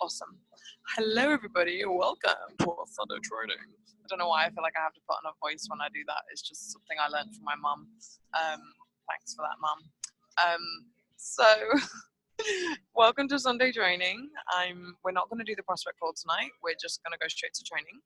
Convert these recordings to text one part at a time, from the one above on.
Awesome. Hello, everybody. Welcome to our Sunday training. I don't know why I feel like I have to put on a voice when I do that. It's just something I learned from my mum. Thanks for that, mum. So, welcome to Sunday training. We're not going to do the prospect call tonight. We're just going to go straight to training.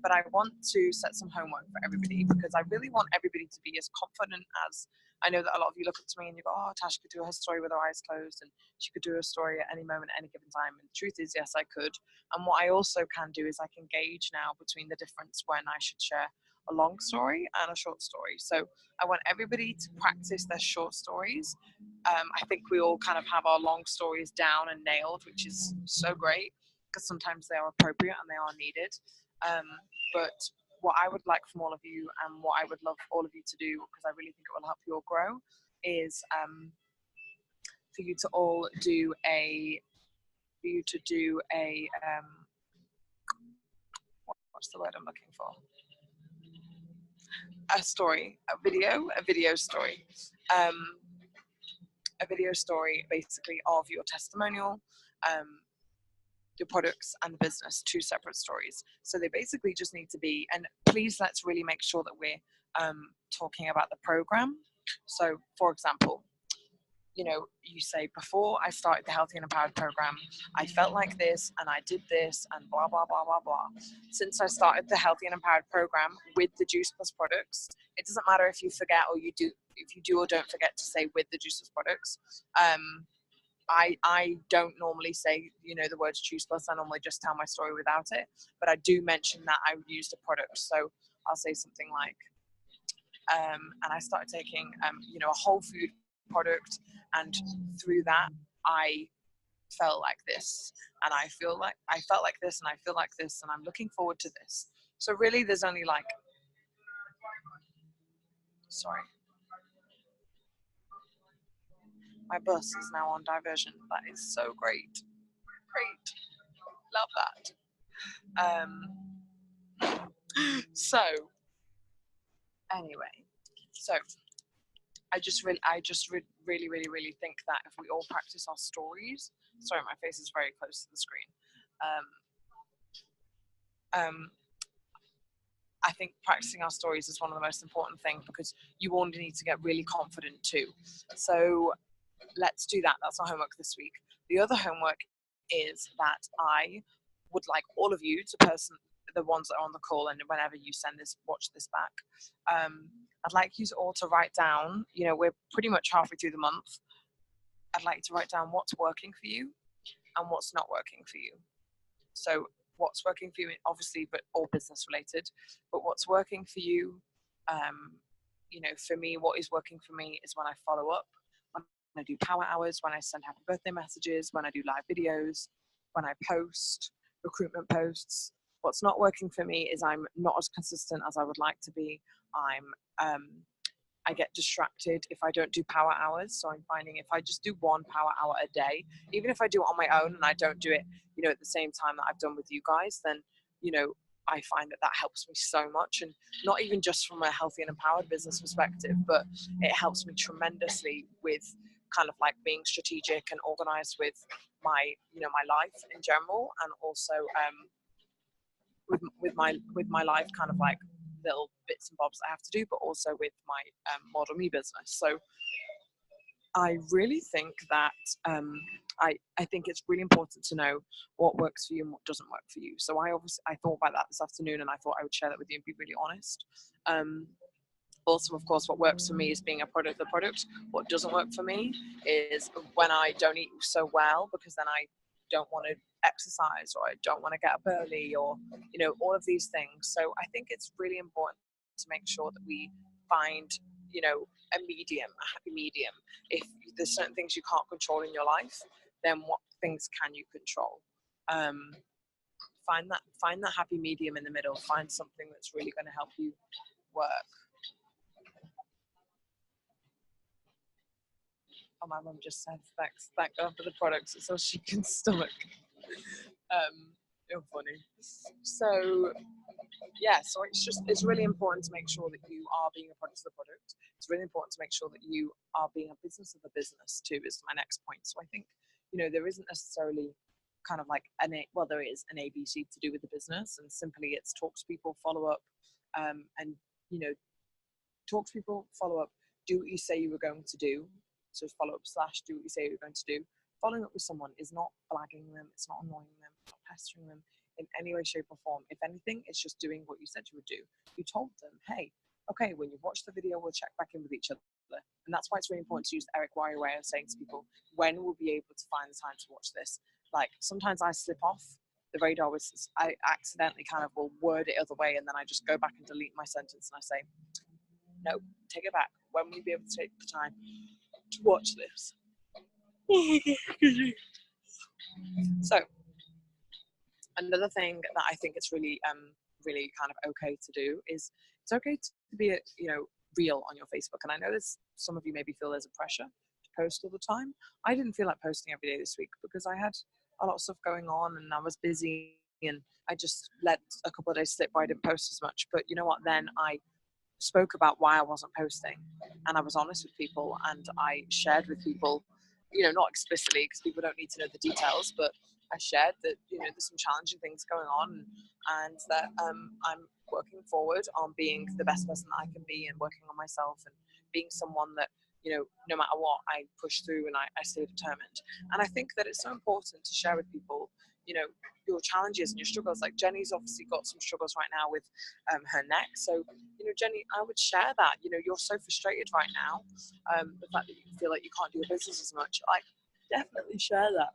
But I want to set some homework for everybody because I really want everybody to be as confident as. I know that a lot of you look up to me and you go, "Oh, Tash could do her story with her eyes closed, and she could do a story at any moment, at any given time." And the truth is, yes, I could. And what I also can do is I can gauge now between the difference when I should share a long story and a short story. So I want everybody to practice their short stories. I think we all kind of have our long stories down and nailed, which is so great because sometimes they are appropriate and they are needed. But what I would like from all of you and what I would love all of you to do, because I really think it will help you all grow, is for you to all do what's the word I'm looking for? A story, a video story. A video story basically of your testimonial, your products and business, two separate stories. So they basically just need to be, and please let's really make sure that we're talking about the program. So for example, you say, before I started the Healthy and Empowered program, I felt like this and I did this and blah, blah, blah, blah, blah. Since I started the Healthy and Empowered program with the Juice Plus products, it doesn't matter if you forget or you do, if you do or don't forget to say with the Juice Plus products. I don't normally say, the words Juice Plus. I normally just tell my story without it, but I do mention that I used a product. So I'll say something like, and I started taking, a whole food product, and through that, I felt like this, and I felt like this, and I feel like this, and I'm looking forward to this. So really, there's only sorry. My bus is now on diversion. That is so great. Great. Love that. So anyway, I just really, really, really think that if we all practice our stories, sorry, my face is very close to the screen. I think practicing our stories is one of the most important things because you all need to get really confident too. So let's do that. That's our homework this week. The other homework is that I would like all of you to the ones that are on the call, and whenever you watch this back, I'd like you all to write down, we're pretty much halfway through the month. I'd like you to write down what's working for you and what's not working for you. So what's working for you, obviously, but all business related, but what's working for you, for me, what is working for me is when I follow up, when I do power hours, when I send happy birthday messages, when I do live videos, when I post recruitment posts. What's not working for me is I'm not as consistent as I would like to be. I get distracted if I don't do power hours. So I'm finding if I just do 1 power hour a day, even if I do it on my own and I don't do it, at the same time that I've done with you guys, then, I find that helps me so much. And not even just from a healthy and empowered business perspective, but it helps me tremendously with kind of like being strategic and organized with my, my life in general. And also with my life kind of like little bits and bobs I have to do, but also with my Model Me business. So I really think that I think it's really important to know what works for you and what doesn't work for you. So I thought about that this afternoon, and I thought I would share that with you and be really honest. Also, of course, what works for me is being a product of the product. What doesn't work for me is when I don't eat so well, because then I don't want to exercise, or I don't want to get up early, or all of these things. So I think it's really important to make sure that we find a medium, a happy medium. If there's certain things you can't control in your life, then what things can you control? Find that happy medium in the middle. Find something that's really going to help you work. Oh, my mum just said thank God for the products so she can stomach. You're funny. So yeah, so it's really important to make sure that you are being a product of the product. It's really important to make sure that you are being a business of the business too, is my next point. So I think, there isn't necessarily kind of like there is an ABC to do with the business, and simply it's talk to people, follow up, and talk to people, follow up, do what you say you were going to do. So follow up / do what you say you're going to do. Following up with someone is not blagging them, it's not annoying them, it's not pestering them in any way, shape, or form. If anything, it's just doing what you said you would do. You told them, hey, okay, when you've watched the video, we'll check back in with each other. And that's why it's really important to use the Eric Worre way of saying to people, when will we be able to find the time to watch this? Like, sometimes I slip off the radar, I accidentally kind of will word it other way, and then I just go back and delete my sentence and I say, no, take it back. When will we be able to take the time to watch this? So, another thing that I think it's really, really kind of okay to do is it's okay to be, real on your Facebook. And I know some of you maybe feel there's a pressure to post all the time. I didn't feel like posting every day this week because I had a lot of stuff going on and I was busy, and I just let a couple of days slip where I didn't post as much. But you know what? Then I spoke about why I wasn't posting, and I was honest with people, and I shared with people, not explicitly because people don't need to know the details, but I shared that there's some challenging things going on, and that I'm working forward on being the best person that I can be, and working on myself, and being someone that no matter what, I push through and I stay determined. And I think that it's so important to share with people your challenges and your struggles. Like Jenny's obviously got some struggles right now with her neck, so Jenny, I would share that. You're so frustrated right now, the fact that you feel like you can't do your business as much. I definitely share that.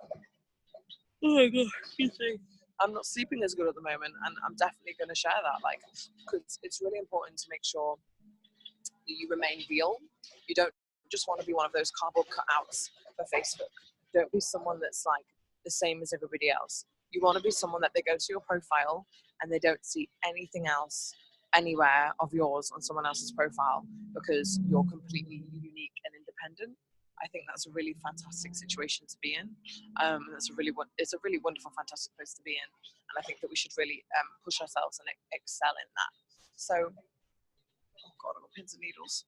Oh my god, excuse me. I'm not sleeping as good at the moment, and I'm definitely going to share that, because it's really important to make sure that you remain real. You don't just want to be one of those cardboard cutouts for Facebook. Don't be someone that's like the same as everybody else. You want to be someone that they go to your profile and they don't see anything else anywhere of yours on someone else's profile, because you're completely unique and independent. I think that's a really fantastic situation to be in. It's a really wonderful, fantastic place to be in, and I think that we should really push ourselves and excel in that. So, oh god, I've got pins and needles.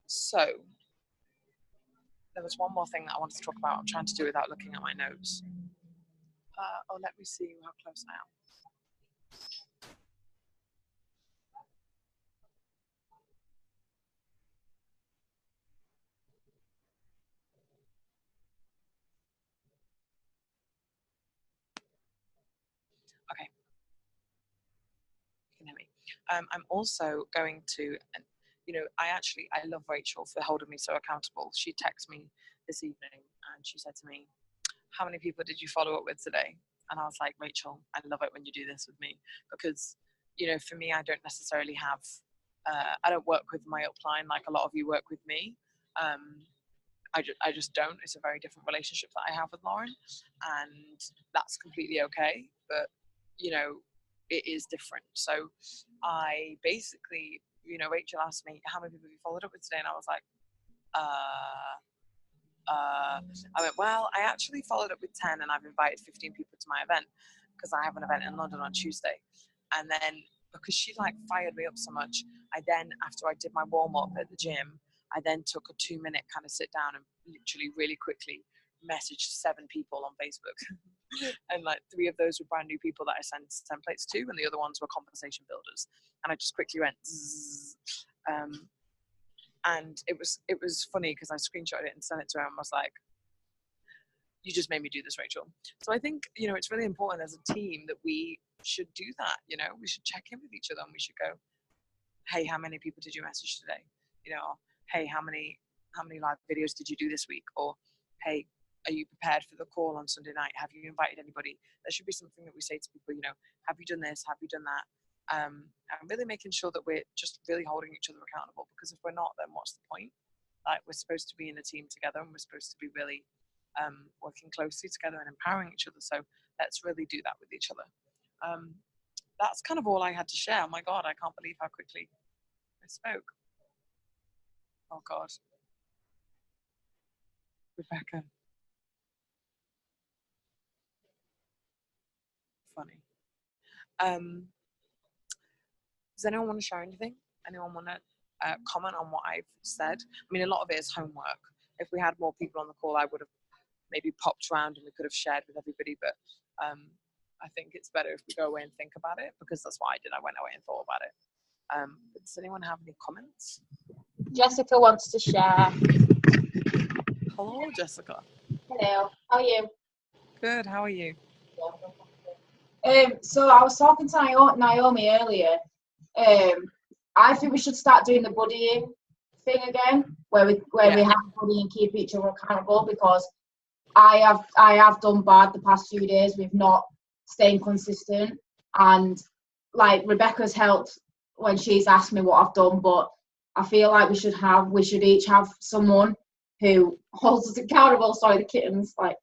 So there was one more thing that I wanted to talk about. I'm trying to do without looking at my notes. Let me see how close I am. Okay, you can hear me. I'm also going to, I love Rachel for holding me so accountable. She texted me this evening and she said to me, how many people did you follow up with today? And I was like, Rachel, I love it when you do this with me, because, for me, I don't necessarily have, I don't work with my upline like a lot of you work with me. I just don't. It's a very different relationship that I have with Lauren, and that's completely okay. But, it is different. So I basically, Rachel asked me, how many people have you followed up with today? And I was like, I went, well, I actually followed up with 10 and I've invited 15 people to my event because I have an event in London on Tuesday. And then because she fired me up so much, I then, after I did my warm up at the gym, I then took a 2-minute kind of sit down and literally really quickly messaged 7 people on Facebook. And 3 of those were brand new people that I sent templates to, and the other ones were conversation builders. And I just quickly went, zzz, and it was funny because I screenshotted it and sent it to her and was like, you just made me do this, Rachel. So I think, it's really important as a team that we should do that. We should check in with each other and we should go, hey, how many people did you message today? Hey, how many live videos did you do this week? Or, hey, are you prepared for the call on Sunday night? Have you invited anybody? There should be something that we say to people, have you done this? Have you done that? And really making sure that we're just really holding each other accountable, because if we're not, then what's the point? We're supposed to be in a team together, and we're supposed to be really working closely together and empowering each other. So let's really do that with each other. That's kind of all I had to share. Oh my God, I can't believe how quickly I spoke. Oh God. Rebecca. Funny. Does anyone want to share anything? Anyone want to comment on what I've said? I mean, a lot of it is homework. If we had more people on the call, I would have maybe popped around and we could have shared with everybody. But I think it's better if we go away and think about it, because that's what I did. I went away and thought about it. Does anyone have any comments? Jessica wants to share. Hello, Jessica. Hello, how are you? Good, how are you? So I was talking to Naomi earlier. I think we should start doing the buddying thing again, where we have a buddy and keep each other accountable, because I have done bad the past few days with not staying consistent, and like Rebecca's helped when she's asked me what I've done, but I feel like we should each have someone who holds us accountable. Sorry, the kittens. Like,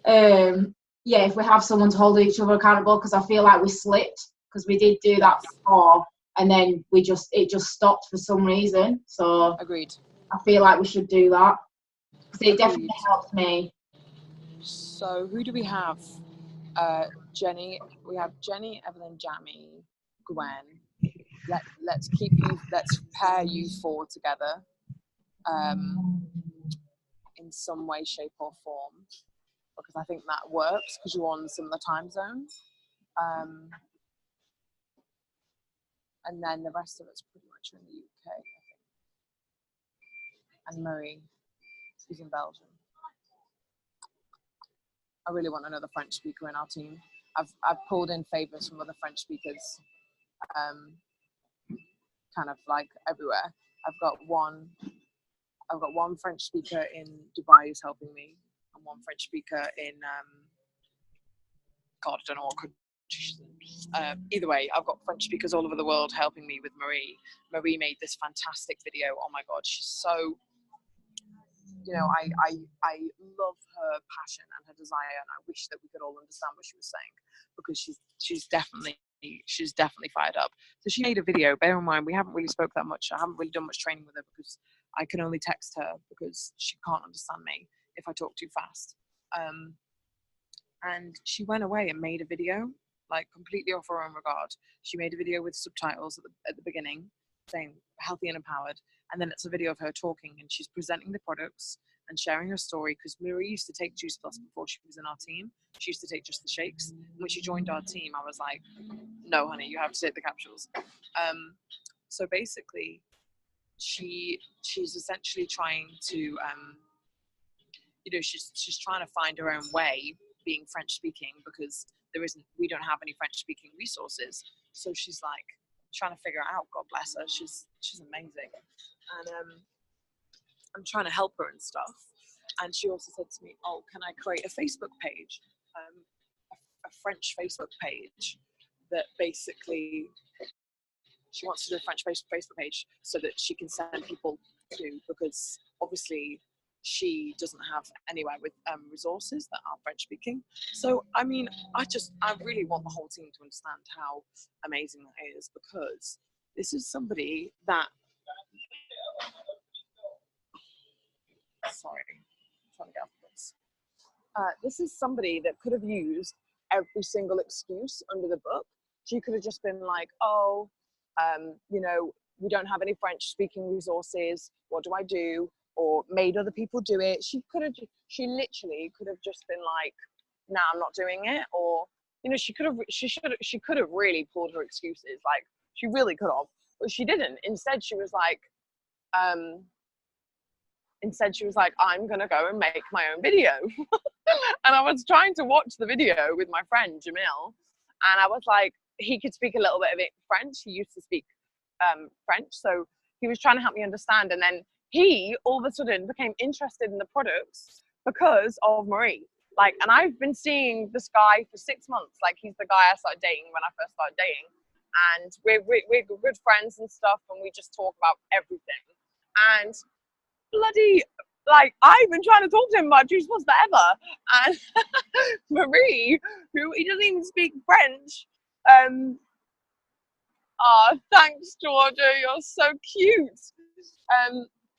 if we have someone to hold each other accountable, because I feel like we slipped, because we did do that before, and then it just stopped for some reason. So agreed. I feel like we should do that, because it definitely helped me. So who do we have? Jenny. We have Jenny, Evelyn, Jamie, Gwen. Let's pair you four together, in some way, shape, or form, because I think that works, because you're on similar time zones. And then the rest of it's pretty much in the UK, I think. And Marie, who's in Belgium. I really want another French speaker in our team. I've pulled in favors from other French speakers, kind of like everywhere. I've got one French speaker in Dubai who's helping me, and one French speaker in God, I don't know what country she's in. Either way, I've got French speakers all over the world helping me with Marie. Marie made this fantastic video. Oh my God, she's so, I love her passion and her desire, and I wish that we could all understand what she was saying, because she's definitely fired up. So she made a video. Bear in mind, we haven't really spoke that much. I haven't really done much training with her, because I can only text her, because she can't understand me if I talk too fast. And she went away and made a video, like completely off her own regard. She made a video with subtitles at the beginning, saying healthy and empowered, and then it's a video of her talking, and she's presenting the products and sharing her story, because Marie used to take Juice Plus before she was in our team. She used to take just the shakes. When she joined our team, I was like, no, honey, you have to take the capsules. So basically, she's essentially trying to, she's trying to find her own way being French speaking, because we don't have any French speaking resources. So she's like trying to figure it out. God bless her. She's amazing. And I'm trying to help her and stuff. And she also said to me, oh, can I create a Facebook page? A French Facebook page that basically she wants to do a French Facebook page so that she can send people to, because obviously she doesn't have anywhere with resources that are French speaking. So, I mean, I really want the whole team to understand how amazing that is, because this is somebody that, sorry, I'm trying to get off this. This is somebody that could have used every single excuse under the book. She could have just been like, oh, we don't have any French speaking resources. What do I do? Or made other people do it. She literally could have just been like, nah, I'm not doing it. Or, she could have really pulled her excuses. Like, she really could have, but she didn't. Instead, she was like, I'm going to go and make my own video. And I was trying to watch the video with my friend, Jamil. And I was like, he could speak a little bit of French. He used to speak French. So he was trying to help me understand. And then he all of a sudden became interested in the products because of Marie. Like, and I've been seeing this guy for 6 months. Like, he's the guy I started dating when I first started dating. And we're good friends and stuff. And we just talk about everything. And bloody, like, I've been trying to talk to him about Juice Plus forever. And Marie, who he doesn't even speak French. Thanks, Georgia. You're so cute.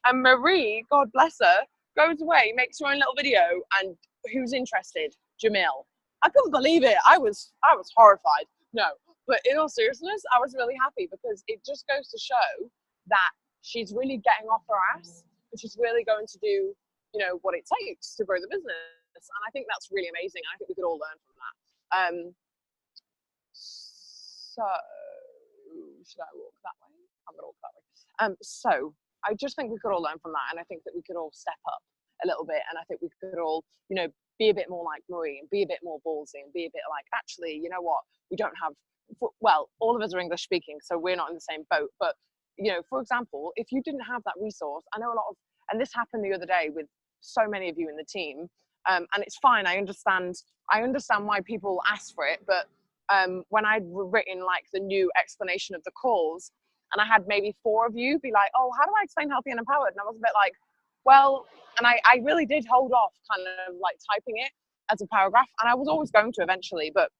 And Marie, God bless her, goes away, makes her own little video, and who's interested? Jamil. I couldn't believe it. I was horrified. No, but in all seriousness, I was really happy, because it just goes to show that she's really getting off her ass, and she's really going to do, what it takes to grow the business. And I think that's really amazing. I think we could all learn from that. So should I walk that way? I'm gonna walk that way. So I just think we could all learn from that, and I think that we could all step up a little bit, and I think we could all, you know, be a bit more like Marie and be a bit more ballsy and be a bit like, actually, you know what, we don't have, well, all of us are English speaking, so we're not in the same boat, but, you know, for example, if you didn't have that resource, I know a lot of, and this happened the other day with so many of you in the team, and it's fine, I understand why people ask for it, but when I'd written like the new explanation of the calls, and I had maybe 4 of you be like, oh, how do I explain healthy and empowered? And I was a bit like, well, and I really did hold off kind of like typing it as a paragraph, and I was always going to eventually, but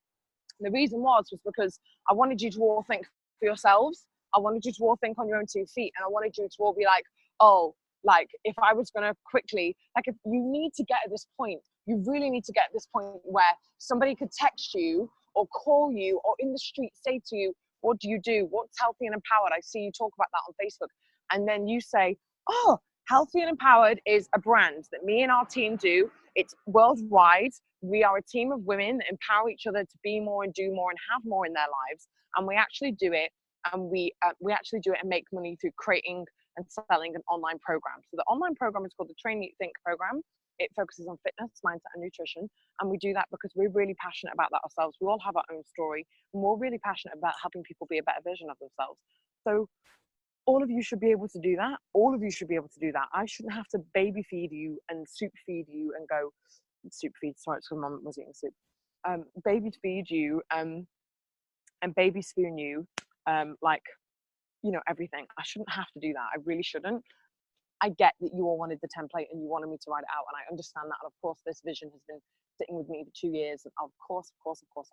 the reason was because I wanted you to all think for yourselves. I wanted you to all think on your own 2 feet, and I wanted you to all be like, oh, like if I was gonna quickly, like if you need to get at this point, you really need to get at this point where somebody could text you or call you or in the street say to you, what do you do? What's healthy and empowered? I see you talk about that on Facebook. And then you say, oh, Healthy and Empowered is a brand that me and our team do. It's worldwide. We are a team of women that empower each other to be more and do more and have more in their lives. And we actually do it, and we actually do it and make money through creating and selling an online program. So the online program is called the Train, Eat, Think program. It focuses on fitness, mindset, and nutrition. And we do that because we're really passionate about that ourselves. We all have our own story, and we're really passionate about helping people be a better version of themselves. So all of you should be able to do that. All of you should be able to do that. I shouldn't have to baby feed you and soup feed you and go, soup feed, sorry, it's because mom was eating soup. Baby feed you and baby spoon you, like, you know, everything. I shouldn't have to do that. I really shouldn't. I get that you all wanted the template and you wanted me to write it out, and I understand that. And of course, this vision has been sitting with me for 2 years, and of course,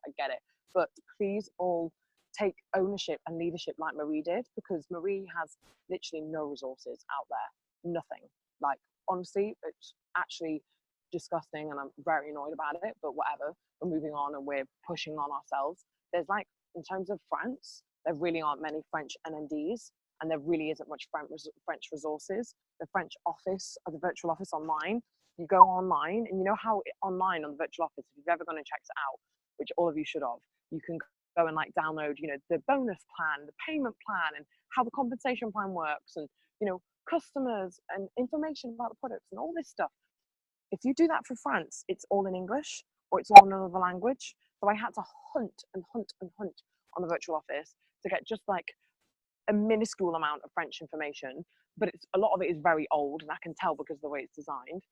I get it. But please all take ownership and leadership like Marie did, because Marie has literally no resources out there, nothing. Like, honestly, it's actually disgusting, and I'm very annoyed about it, but whatever. We're moving on and we're pushing on ourselves. There's like, in terms of France, there really aren't many French NMDs, and there really isn't much French resources. The French office, or the virtual office online, you go online, and you know how online on the virtual office, if you've ever gone and checked it out, which all of you should have, you can go and like download, you know, the bonus plan, the payment plan, and how the compensation plan works, and, you know, customers and information about the products and all this stuff. If you do that for France, it's all in English or it's all in another language. So I had to hunt and hunt and hunt on the virtual office to get just like a minuscule amount of French information, but it's a lot of it is very old, and I can tell because of the way it's designed.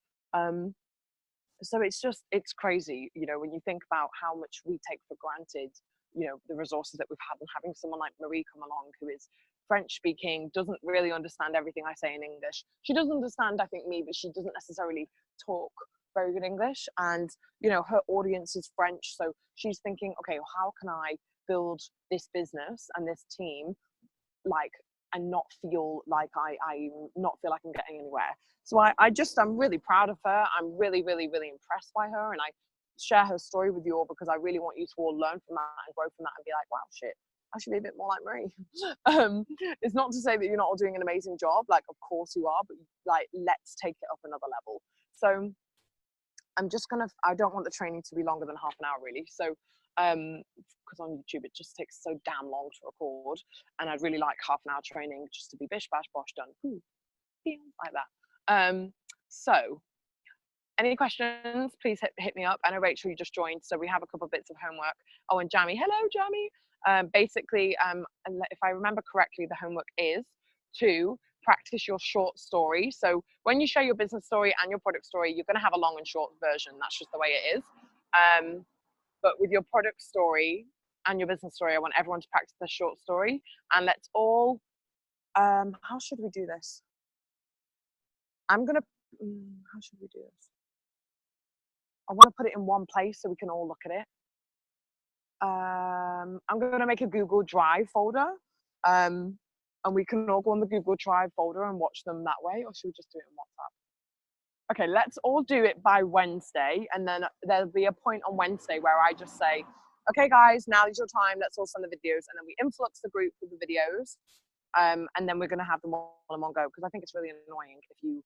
So it's crazy, you know, when you think about how much we take for granted, you know, the resources that we've had, and having someone like Marie come along who is French speaking, doesn't really understand everything I say in English. She does understand, I think, me, but she doesn't necessarily talk very good English, and, you know, her audience is French, so she's thinking, okay, well, how can I build this business and this team, like, and not feel like I not feel like I'm getting anywhere. So I'm really proud of her. I'm really, really, really impressed by her, and I share her story with you all because I really want you to all learn from that and grow from that and be like, wow, shit, I should be a bit more like Marie. It's not to say that you're not all doing an amazing job. Like, of course you are, but like, let's take it up another level. So I don't want the training to be longer than half an hour, really. So, because on YouTube it just takes so damn long to record, and I'd really like half an hour training just to be bish bash bosh done, like that. So any questions, please hit me up. I know Rachel, you just joined, so we have a couple of bits of homework. Oh, and Jamie, hello Jamie. Basically, if I remember correctly, the homework is to practice your short story. So when you share your business story and your product story, you're going to have a long and short version. That's just the way it is. But with your product story and your business story, I want everyone to practice the short story. And let's all, how should we do this? How should we do this? I want to put it in one place so we can all look at it. I'm going to make a Google Drive folder. And we can all go on the Google Drive folder and watch them that way, or should we just do it in WhatsApp? Okay, let's all do it by Wednesday, and then there'll be a point on Wednesday where I just say, okay guys, now is your time, let's all send the videos, and then we influx the group with the videos, and then we're going to have them all in one go, because I think it's really annoying if you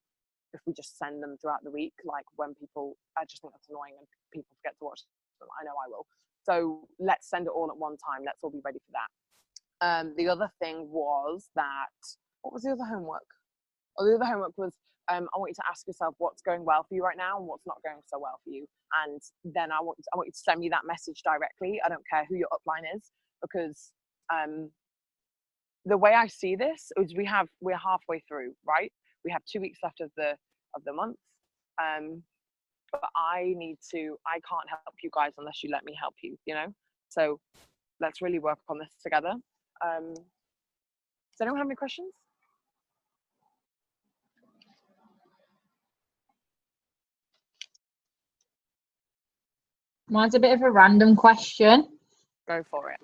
if we just send them throughout the week, like when people, I just think that's annoying and people forget to watch them. I know I will. So let's send it all at one time. Let's all be ready for that. The other thing was that, what was the other homework? Oh, the other homework was, I want you to ask yourself what's going well for you right now and what's not going so well for you. And then I want you to send me that message directly. I don't care who your upline is, because the way I see this is we're halfway through, right? We have 2 weeks left of the month. But I can't help you guys unless you let me help you, you know? So let's really work on this together. Does anyone have any questions? Mine's a bit of a random question. Go for it.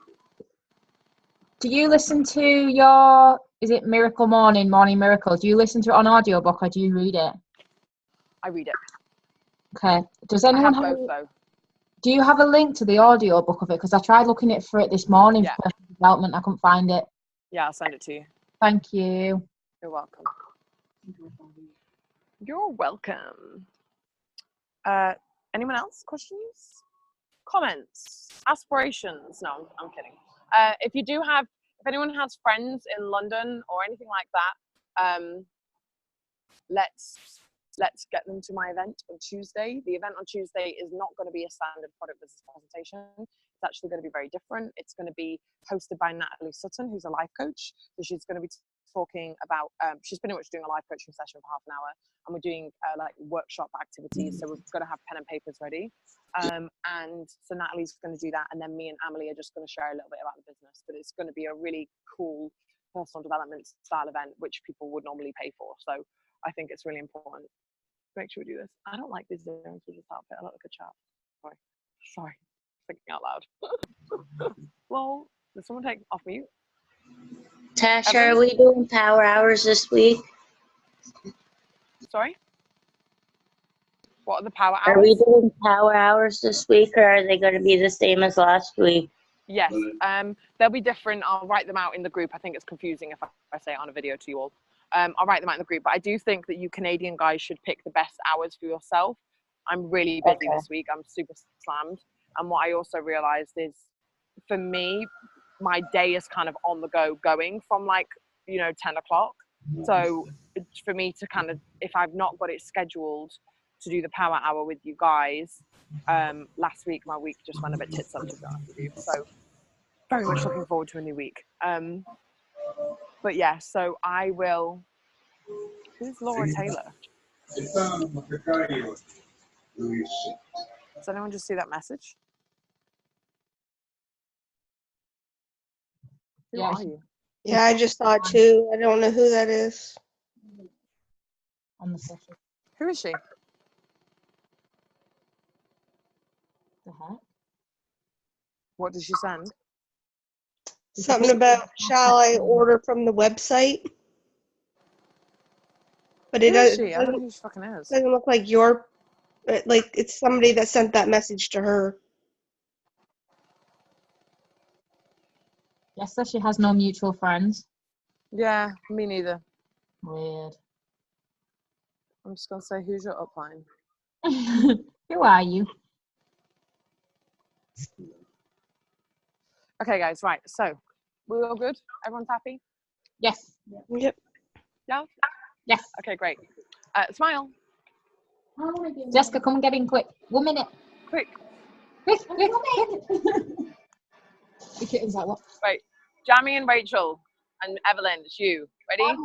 Do you listen to your, is it Miracle Morning Miracle? Do you listen to it on audiobook or do you read it? I read it. Okay. Does anyone I have both though. Do you have a link to the audiobook of it? Because I tried looking for it this morning for personal development. I couldn't find it. Yeah, I'll send it to you. Thank you. You're welcome. You're welcome. Anyone else? Questions? Comments? Aspirations? No, I'm kidding. If anyone has friends in London or anything like that, let's get them to my event on Tuesday. The event on Tuesday is not going to be a standard product business presentation. It's actually going to be very different. It's going to be hosted by Natalie Sutton, who's a life coach. So she's going to be talking about, she's pretty much doing a life coaching session for half an hour, and we're doing like workshop activities. So we're going to have pen and papers ready. And so Natalie's going to do that. And then me and Amelie are just going to share a little bit about the business, but it's going to be a really cool personal development style event, which people would normally pay for. So I think it's really important. Make sure we do this. I don't like these earrings with this outfit. I look like a chap. Sorry. Thinking out loud. Well, did someone take off mute? Tasha, are we doing power hours this week? Sorry? What are the power hours? Are we doing power hours this week, or are they going to be the same as last week? Yes. They'll be different. I'll write them out in the group. I think it's confusing if I say it on a video to you all. I'll write them out in the group, but I do think that you Canadian guys should pick the best hours for yourself. I'm really busy this week. I'm super slammed. And what I also realized is, for me, my day is kind of on the go going from 10 o'clock. So for me to kind of, if I've not got it scheduled to do the power hour with you guys, last week, my week just went a bit tits up, to be honest with you. So very much looking forward to a new week. But yeah, so I will. Who's Laura Taylor? Does anyone just see that message? Who are you? Yeah, I just saw it too. I don't know who that is. On the session. Who is she? The heck? What did she send? Something about, shall I order from the website? But it Who is she? I don't know doesn't, who she fucking is. doesn't look like like it's somebody that sent that message to her. Yes, so she has no mutual friends. Yeah, me neither. Weird. I'm just gonna say, who's your upline? Who are you? Okay, guys, right. So, we all good? Everyone's happy? Yes. Yep. Yeah? Yes. Okay, great. Smile. Jessica, come and get in quick. 1 minute. Quick. Quick. The kitten's like, what? Wait. Jamie and Rachel and Evelyn, it's you. Ready?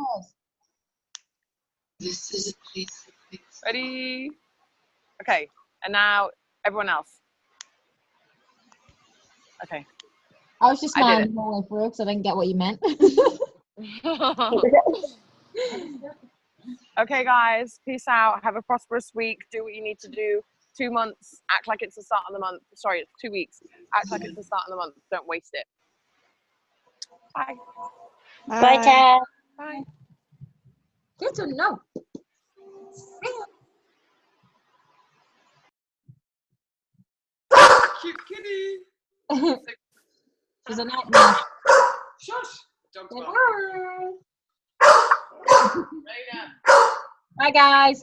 This is a place. Ready? Okay. And now, everyone else. Okay. I was just I did smiling the whole way through because I didn't get what you meant. Okay, guys. Peace out. Have a prosperous week. Do what you need to do. 2 months. Act like it's the start of the month. Sorry, it's 2 weeks. Act like it's the start of the month. Don't waste it. Bye. Bye, Tad. Bye. Kitten, no. Cute kitty. She's a nightmare. Shush. Dog's Say barking. hi. Raina. Bye, guys.